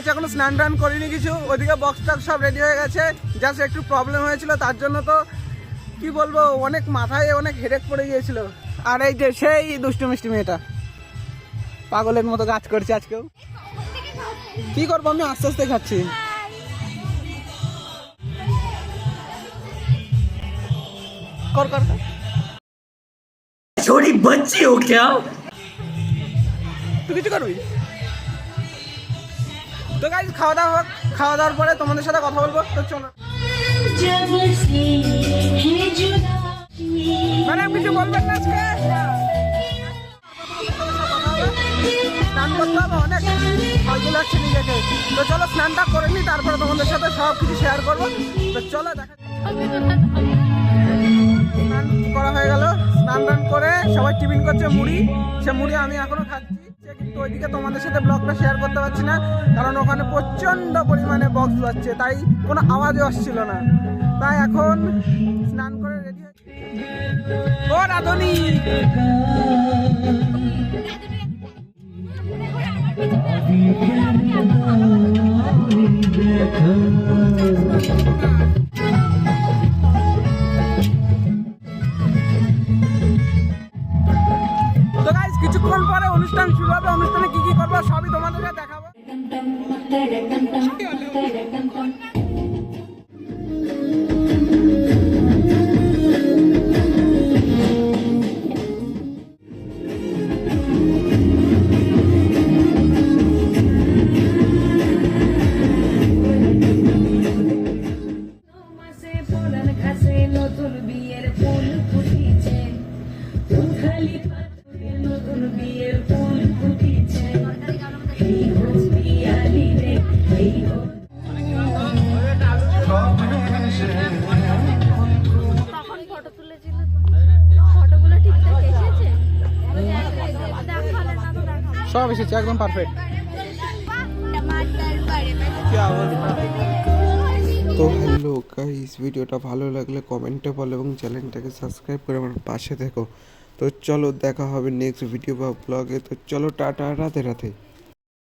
আছে, এখনো স্নান টান করিনি কিছু। ওদিকে বক্স টক্স সব রেডি হয়ে গেছে, জাস্ট একটু প্রবলেম হয়েছিল, তার জন্য তো কি বলবো, অনেক মাথায় অনেক হেডেক পড়ে গিয়েছিল। আর এই যে সেই দুষ্টু মিষ্টি মেয়েটা পাগলের মতো কাজ করছে আজকেও। কি করবো, আমি আস্তে আস্তে খাচ্ছি। কর কর छोटी बच्ची हो क्या? তুই কিছু করবি তো? গাইস খাওয়া দাওয়া হোক, খাওয়া দাওয়ার পরে তোমাদের সাথে কথা বলবো। তো চলো। ম্যাডাম কিছু বলবেন না আজকে? স্নান করতে হবে, অনেক ফালতু লাগছে নিজেকে। তো চলো স্নানটা করে নি, তারপরে তোমাদের সাথে সব কিছু শেয়ার করবো। তো চলো দেখা। স্নান করা হয়ে গেল, স্নান টান করে সবাই টিফিন করছে মুড়ি। সে মুড়ি আমি এখনো খাচ্ছি, কিন্তু ওইদিকে তোমাদের সাথে ব্লগটা শেয়ার করতে পারছি না, কারণ ওখানে প্রচন্ড পরিমাণে বক্স বাজছে, তাই কোনো আওয়াজও আসছিল না। তাই এখন স্নান করে রেডি হয়েছি। ও রাধুনি, তো গাইস কিছুক্ষণ পরে অনুষ্ঠান শুরু হবে। অনুষ্ঠানে কি কি করবো সবই তোমাদেরকে দেখাবো। নতুন বিয়ের ফুল ফুটিছে, খালি নতুন বিয়ের ফুল ফুটিছে। তখন ফটো তুলেছিল, ফটোগুলো ঠিকঠাক এসেছে? দেখালে না তো দেখাবো। সব এসেছে একদম পারফেক্ট। তো হ্যালো গাইস, ভিডিওটা ভালো লাগলে কমেন্টে বলো এবং চ্যানেলটাকে সাবস্ক্রাইব করে আমার পাশে থেকো। তো চলো দেখা হবে নেক্সট ভিডিও বা ব্লগে। তো চলো টাটা, রাতে রাতে।